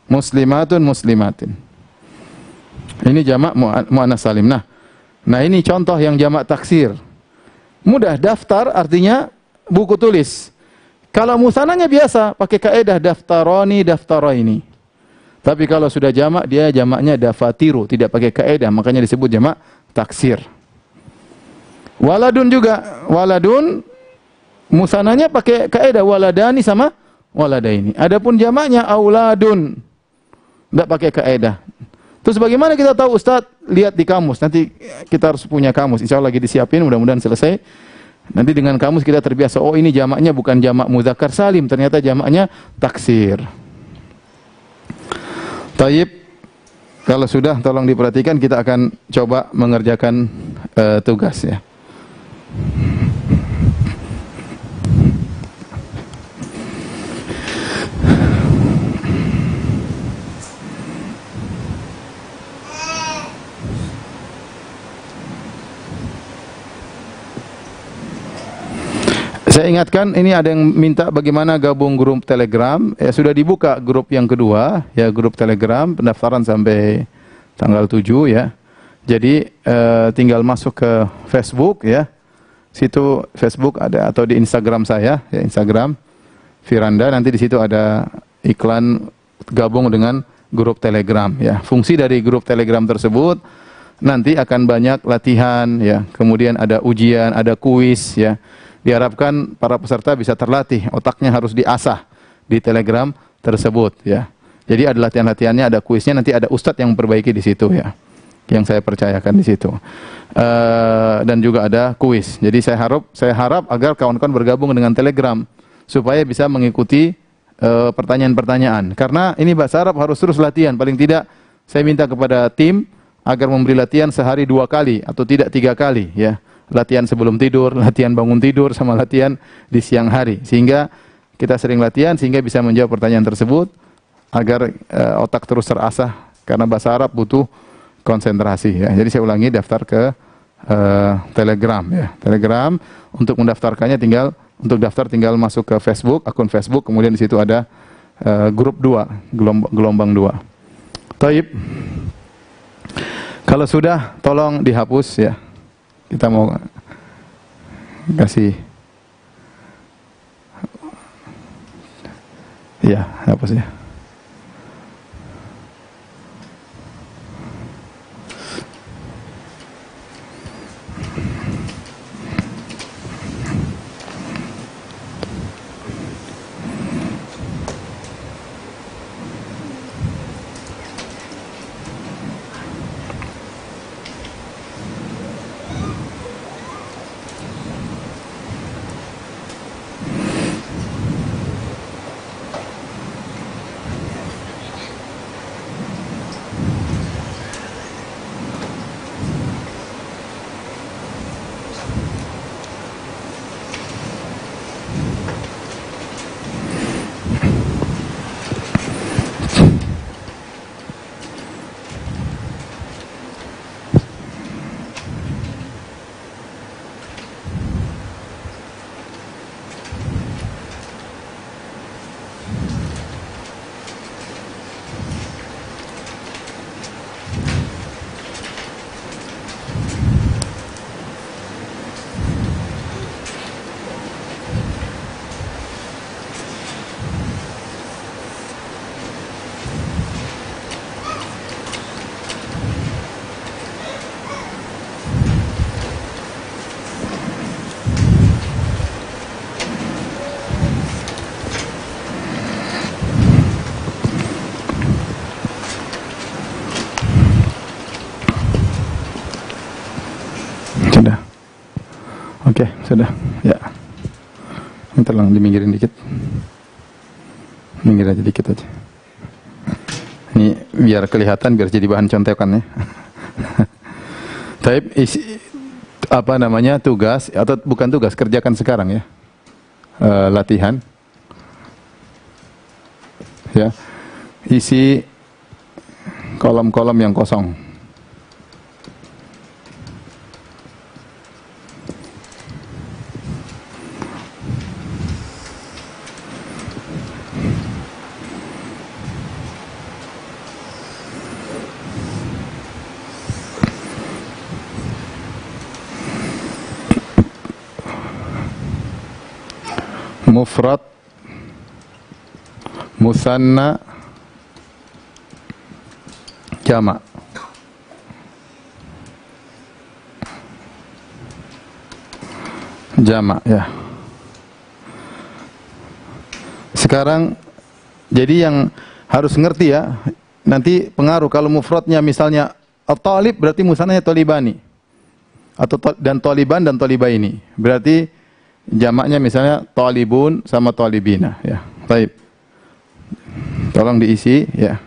Muslimatun, muslimatin. Ini jamak muannats salim. Nah, ini contoh yang jamak taksir. Mudah, daftar artinya buku tulis. Kalau musannanya biasa pakai kaidah daftaroni, daftaraini. Tapi kalau sudah jamak, dia jamaknya dafatiru, tidak pakai kaidah, makanya disebut jamak taksir. Waladun juga, waladun musannanya pakai kaidah waladani sama waladaini. Adapun jamaknya auladun, tidak pakai kaidah. Terus bagaimana kita tahu, Ustaz? Lihat di kamus. Nanti kita harus punya kamus. Insya Allah lagi disiapin, mudah-mudahan selesai. Nanti dengan kamus kita terbiasa. Oh, ini jamaknya bukan jamak mudzakkar salim, ternyata jamaknya taksir. Taib, kalau sudah tolong diperhatikan, kita akan coba mengerjakan tugas ya. Saya ingatkan, ini ada yang minta bagaimana gabung grup Telegram. Ya, sudah dibuka grup yang kedua, ya, grup Telegram, pendaftaran sampai tanggal 7 ya. Jadi tinggal masuk ke Facebook ya. Situ Facebook ada, atau di Instagram saya, ya, Instagram Firanda, nanti di situ ada iklan gabung dengan grup Telegram ya. Fungsi dari grup Telegram tersebut nanti akan banyak latihan ya, kemudian ada ujian, ada kuis ya. Diharapkan para peserta bisa terlatih, otaknya harus diasah di Telegram tersebut ya. Jadi ada latihan-latihannya, ada kuisnya, nanti ada ustadz yang memperbaiki di situ ya. Yang saya percayakan di situ. Dan juga ada kuis. Jadi saya harap agar kawan-kawan bergabung dengan Telegram supaya bisa mengikuti pertanyaan-pertanyaan. Karena ini bahasa Arab harus terus latihan. Paling tidak saya minta kepada tim agar memberi latihan sehari 2 kali atau tidak 3 kali ya. Latihan sebelum tidur, latihan bangun tidur, sama latihan di siang hari. Sehingga kita sering latihan sehingga bisa menjawab pertanyaan tersebut agar otak terus terasah, karena bahasa Arab butuh konsentrasi ya. Jadi saya ulangi, daftar ke Telegram ya. Telegram, untuk mendaftarkannya tinggal masuk ke Facebook, akun Facebook, kemudian di situ ada grup 2, gelombang 2. Taib. Kalau sudah tolong dihapus ya. Kita mau kasih, ya, hapus ya. Sudah. Oke, sudah. Ya. Tolong diminggirin dikit. Minggir aja dikit aja. Ini biar kelihatan, biar jadi bahan contekan ya. Taib, apa namanya, tugas atau bukan tugas, kerjakan sekarang ya. Latihan. Ya. Isi kolom-kolom yang kosong. Mufrad, musanna, jamak. Jamak ya. Sekarang jadi yang harus ngerti ya, nanti pengaruh kalau mufradnya misalnya at-talib berarti musannanya talibani. Atau dan taliban dan talibaini. Berarti jamaknya misalnya talibun sama talibina ya. Baik. Tolong diisi ya.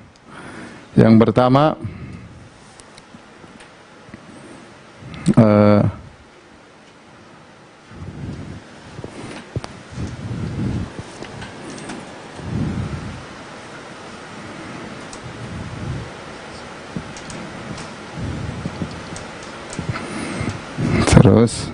Yang pertama terus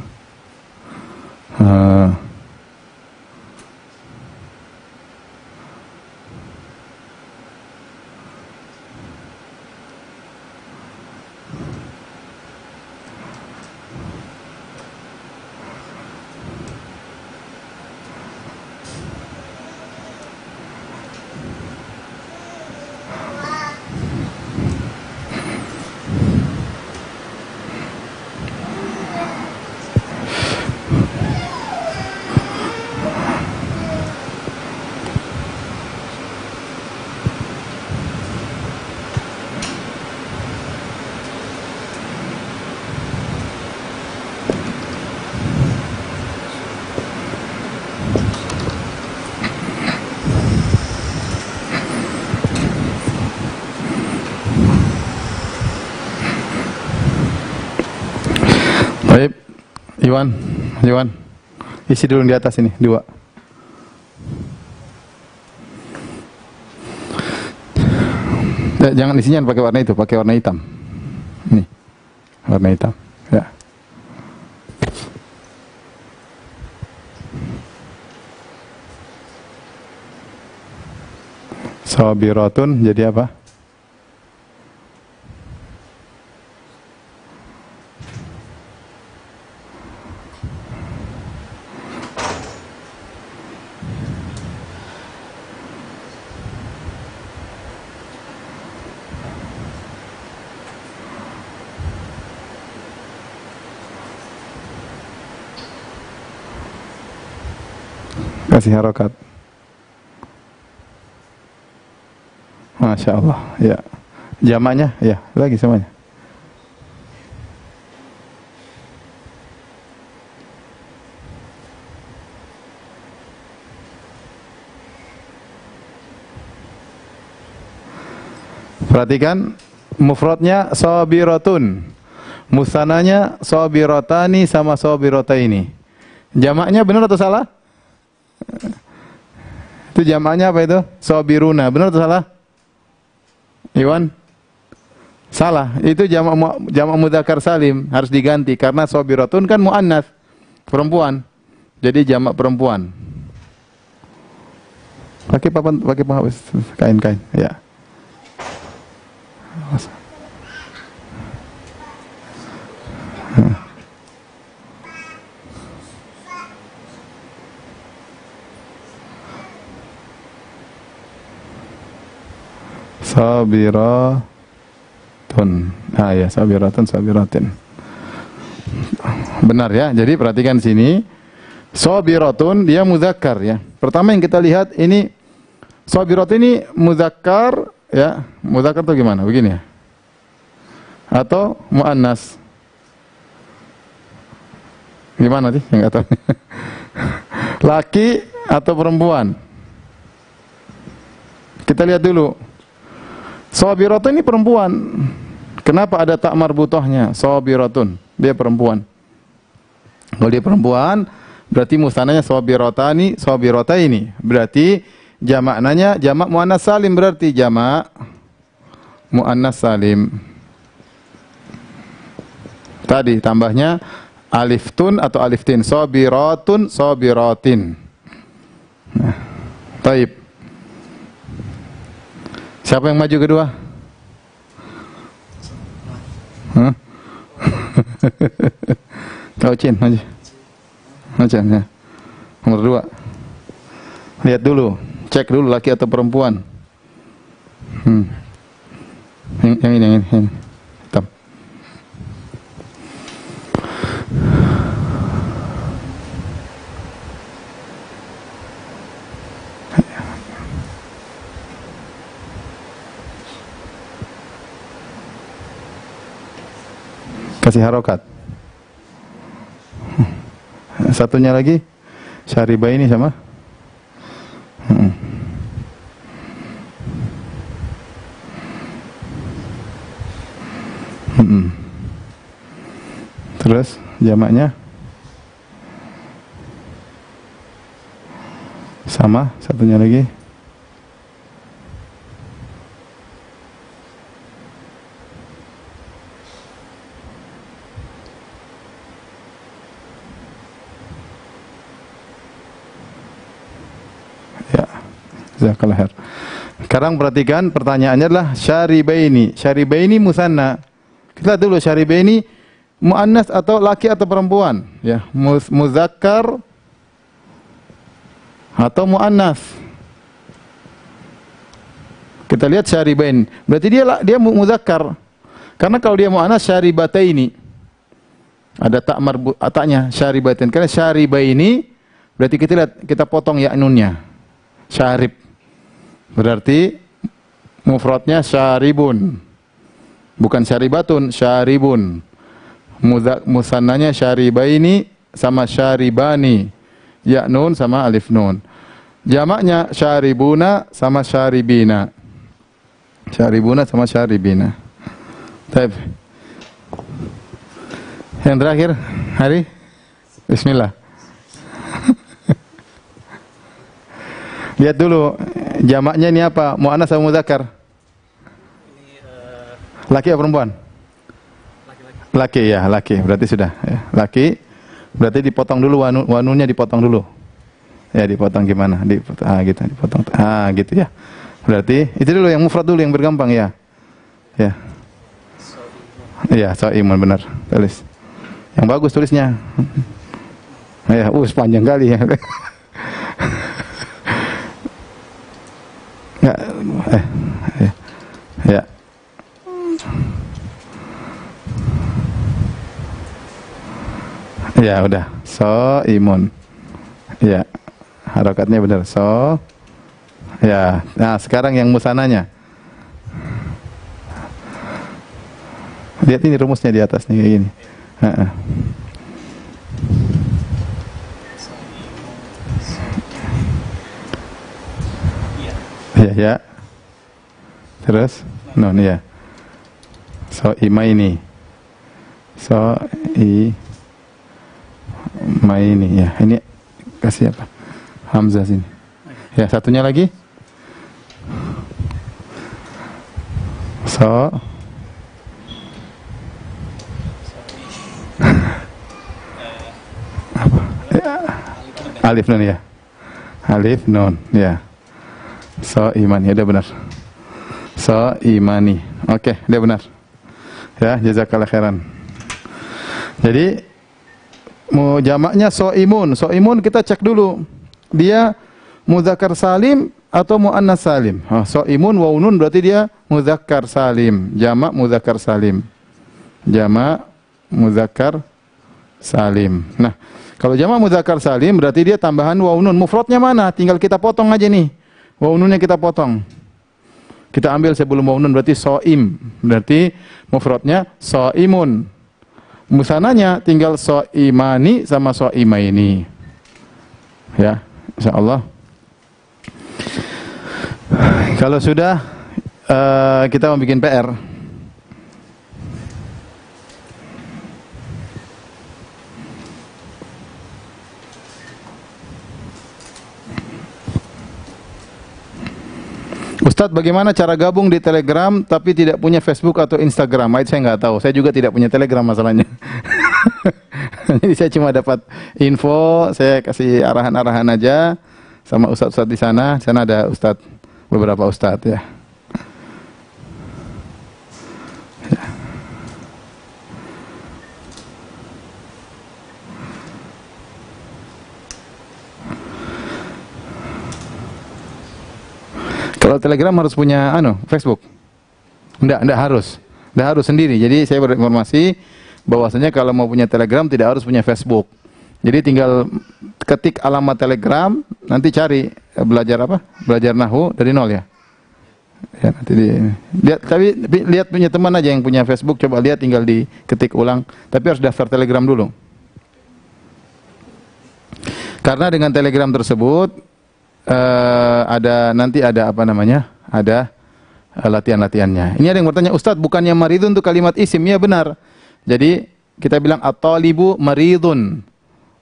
Iwan, Iwan, isi dulu di atas ini, 2. Jangan isinya pakai warna itu, pakai warna hitam. Nih, warna hitam. Ya. Sabiratun jadi apa? Kasih harokat. Masya Allah. Ya. Jamaknya, ya, lagi semuanya. Perhatikan, mufradnya sabiratun, musananya sabiratani sama sabirataini. Jamaknya benar atau salah? Itu jamaknya apa itu? Sabiruna. Benar atau salah? Iwan? Salah. Itu jamak mudzakkar salim, harus diganti karena sabiratun kan muannats, perempuan. Jadi jamak perempuan. Pakai papan, pakai penghapus kain-kain, ya. Sabiratun. Ah ya, sabiratun, sabiratin. Benar ya. Jadi perhatikan sini. Sabiratun dia muzakkar ya. Pertama yang kita lihat ini sabirat ini muzakkar ya. Muzakkar itu gimana? Begini ya. Atau muannas. Gimana sih? Enggak tahu. Laki atau perempuan? Kita lihat dulu. Sabiratun ini perempuan. Kenapa ada tak marbutohnya? Sabiratun, dia perempuan. Kalau dia perempuan, berarti musananya sabiratani, sabirataini. Berarti jamaknanya jamak muannas salim, berarti jamak muannas salim. Tadi tambahnya aliftun atau aliftin, sabiratun, sabiratin. Nah, taib. Siapa yang maju kedua? Kau Cin, maju. Maju ya. Nomor 2. Lihat dulu, cek dulu laki atau perempuan. Yang ini. Hitam. Kasih harokat. Satunya lagi syaribaini sama terus jamaknya sama, satunya lagi ya. Jazakallah khair. Sekarang perhatikan pertanyaannya adalah syaribaini. Syaribaini musanna. Kita dulu syaribaini muannas atau laki atau perempuan? Ya, muzakkar atau muannas? Kita lihat syaribain. Berarti dia muzakkar. Karena kalau dia muannas syaribataini. Ada tak marbut ataknya syaribatain. Karena syaribaini berarti kita lihat, kita potong ya nunnya. Syarib. Berarti mufradnya syaribun. Bukan syaribatun, syaribun. Musannanya syaribaini sama syaribani. Ya nun sama alif nun. Jamaknya syaribuna sama syaribina. Syaribuna sama syaribina. Baik. Yang terakhir, Hari. Bismillah. Lihat dulu jamaknya ini apa? Muannas atau mudzakkar? Laki atau perempuan? Laki ya, laki. Berarti sudah ya. Laki. Berarti dipotong dulu wanunya dipotong dulu. Ya, dipotong gimana? Dipotong, gitu, dipotong. Gitu ya. Berarti itu dulu yang mufrad dulu yang bergampang ya. Ya. Iya, so'imun benar. Tulis. Yang bagus tulisnya. Ya, panjang kali ya. Ya. Ya. Ya, udah. So'imun. Ya. Harakatnya benar. Ya. Nah, sekarang yang musananya. Lihat ini rumusnya di atas nih kayak gini. Ya. Terus nun ya. So'imaini. So'imaini ya. Ini kasih apa? Hamzah sini. Ya, satunya lagi. Alif nun ya. Alif nun ya. So'imani, udah benar. So'imani. Oke, udah benar. Ya, jazakallah khairan. Jadi jamaknya so'imun. So'imun kita cek dulu. Dia mudzakkar salim atau muannas salim. So'imun waw nun berarti dia mudzakkar salim. Jamak mudzakkar salim. Jamak mudzakkar salim. Nah, kalau jamak mudzakkar salim berarti dia tambahan waw nun. Mufradnya mana? Tinggal kita potong aja nih. Waw nunnya kita potong. Kita ambil sebelum waw nun berarti so'im. Berarti mufradnya so'imun. Musananya tinggal so'imani sama so'imaini. Ya, insyaallah. Kalau sudah kita mau bikin PR. Ustadz, bagaimana cara gabung di Telegram tapi tidak punya Facebook atau Instagram? Itu saya nggak tahu. Saya juga tidak punya Telegram masalahnya. Jadi saya cuma dapat info, saya kasih arahan-arahan aja sama ustadz-ustadz di sana. Di sana ada ustadz, beberapa ustadz ya. Kalau Telegram harus punya Facebook? Enggak harus. Enggak harus sendiri. Jadi saya berinformasi bahwasanya kalau mau punya Telegram tidak harus punya Facebook. Jadi tinggal ketik alamat Telegram, nanti cari belajar apa? Belajar nahwu dari nol ya. Ya, nanti lihat, tapi lihat punya teman aja yang punya Facebook, coba lihat tinggal diketik ulang. Tapi harus daftar Telegram dulu. Karena dengan Telegram tersebut nanti ada apa namanya? Ada latihan-latihannya. Ini ada yang bertanya, Ustadz, bukannya maridun itu kalimat isim? Ya benar. Jadi kita bilang at-talibu maridun.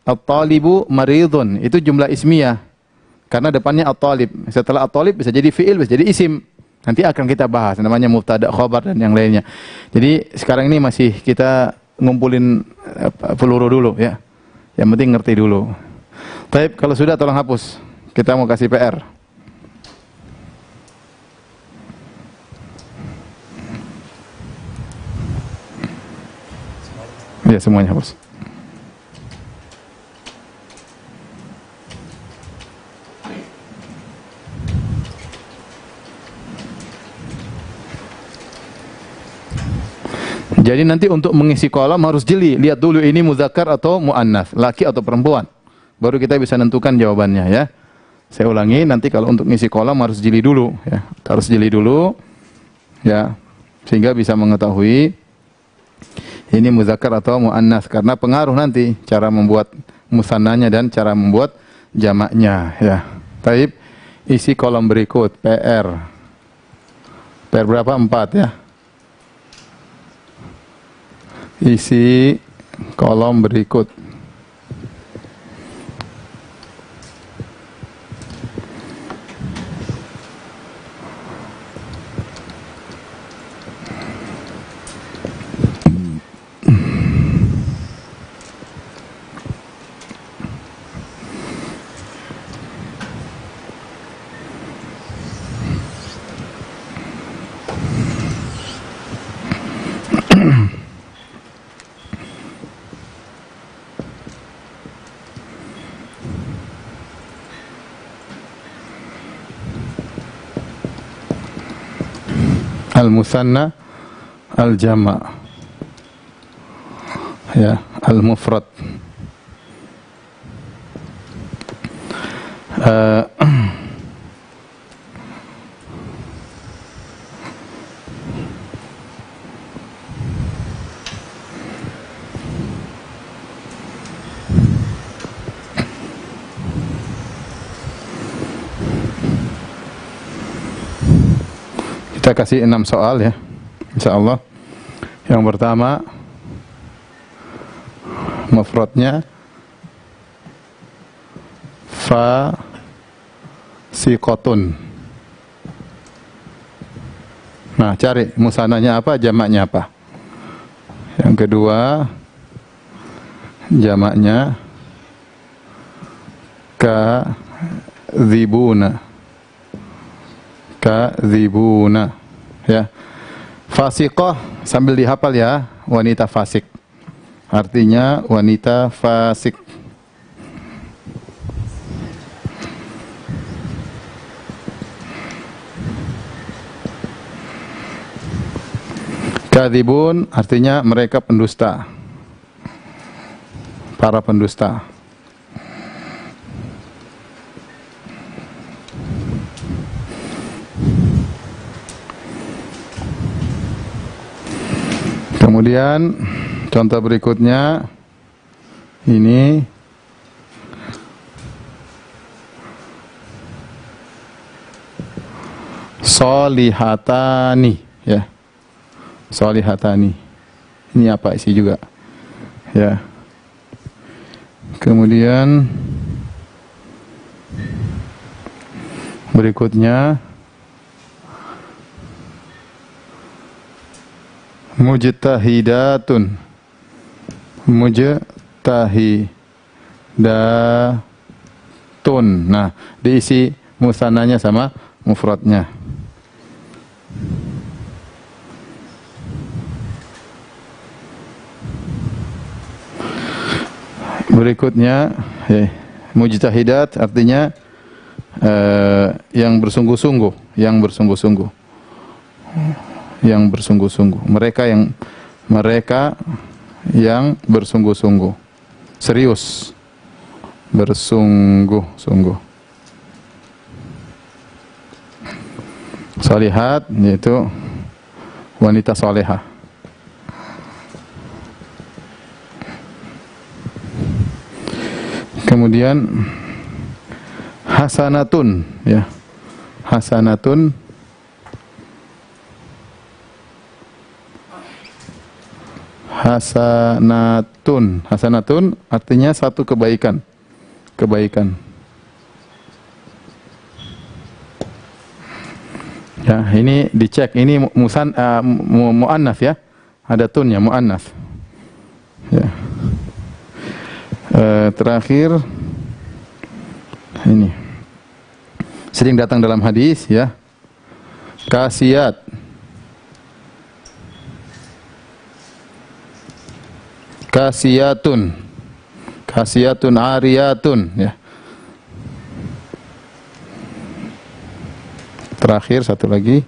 At-talibu maridun itu jumlah ismiyah. Karena depannya at-talib. Setelah at-talib bisa jadi fi'il, bisa jadi isim. Nanti akan kita bahas namanya mubtada, khabar dan yang lainnya. Jadi sekarang ini masih kita ngumpulin peluru dulu ya. Yang penting ngerti dulu. Baik, kalau sudah tolong hapus. Kita mau kasih PR. Ya, semuanya hapus. Jadi nanti untuk mengisi kolom harus jeli. Lihat dulu ini mudzakkar atau muannas, laki atau perempuan. Baru kita bisa nentukan jawabannya ya. Saya ulangi, nanti kalau untuk ngisi kolom harus jeli dulu ya. Harus jeli dulu ya, sehingga bisa mengetahui ini mudzakkar atau muannas, karena pengaruh nanti cara membuat musannanya dan cara membuat jamaknya ya. Baik, isi kolom berikut PR. PR berapa? 4 ya. Isi kolom berikut. al-musanna, al-jama', ya, al-mufrad. Kita kasih 6 soal ya, insyaallah. Yang pertama, mufradnya fasiqatun. Nah, cari musananya apa, jamaknya apa. Yang kedua, jamaknya kadzibuna. Kadzibuna, ya. Fasiqah sambil dihafal ya, wanita fasik. Artinya wanita fasik. Kadzibun artinya mereka pendusta. Para pendusta. Kemudian contoh berikutnya ini solihatani, ya. Solihatani. Ini apa isi juga? Ya. Kemudian berikutnya mujtahidatun. Mujtahidatun. Nah, diisi musananya sama mufradnya. Berikutnya, mujtahidat artinya yang bersungguh-sungguh, yang bersungguh-sungguh. Yang bersungguh-sungguh. Mereka yang bersungguh-sungguh. Serius. Bersungguh-sungguh. Salihat yaitu wanita salehah. Kemudian hasanatun, ya. Hasanatun Hasanatun artinya satu kebaikan. Kebaikan. Ya, ini dicek, ini muannats ya. Ada tunnya muannats. Ya. Terakhir ini sering datang dalam hadis ya. Kasiyat. Kasiyatun. Kasiyatun ariyatun ya. Terakhir satu lagi.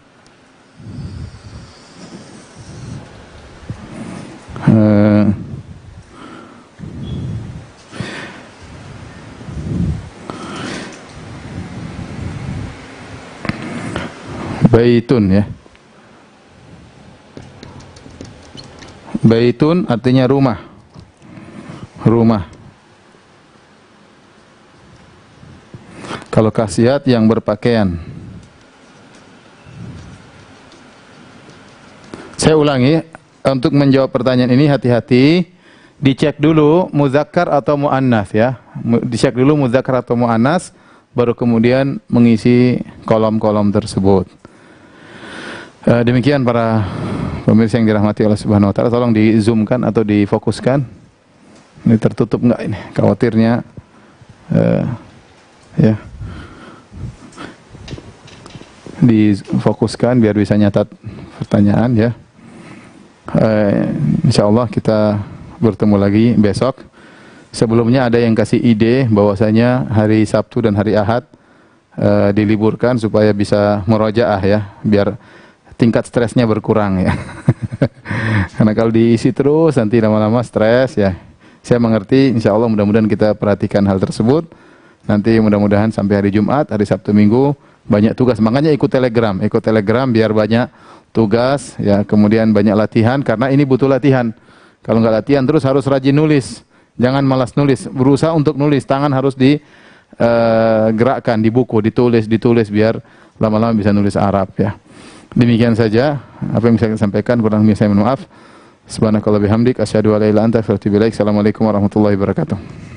Baitun ya. Baitun artinya rumah. Rumah. Kalau kasiyat yang berpakaian. Saya ulangi, untuk menjawab pertanyaan ini hati-hati, dicek dulu muzakkar atau muannas ya. Dicek dulu muzakkar atau muannas, baru kemudian mengisi kolom-kolom tersebut. Demikian para pemirsa yang dirahmati Allah Subhanahu wa taala, tolong di-zoomkan atau difokuskan. Ini tertutup enggak ini? Khawatirnya ya. Difokuskan biar bisa nyatat pertanyaan ya. Insyaallah kita bertemu lagi besok. Sebelumnya ada yang kasih ide bahwasanya hari Sabtu dan hari Ahad diliburkan supaya bisa murojaah ya, biar tingkat stresnya berkurang ya. Karena kalau diisi terus nanti lama-lama stres ya. Saya mengerti, insya Allah mudah-mudahan kita perhatikan hal tersebut. Nanti mudah-mudahan sampai hari Jumat, hari Sabtu Minggu banyak tugas. Makanya ikut Telegram biar banyak tugas ya, kemudian banyak latihan karena ini butuh latihan. Kalau nggak latihan terus harus rajin nulis. Jangan malas nulis, berusaha untuk nulis, tangan harus digerakkan di buku, ditulis biar lama-lama bisa nulis Arab ya. Demikian saja apa yang bisa saya sampaikan, kurang lebih saya mohon maaf. Subhanakallah bihamdik asyhadu an la ilaha illa anta astaghfiruka wa atubu ilaik. Assalamualaikum warahmatullahi wabarakatuh.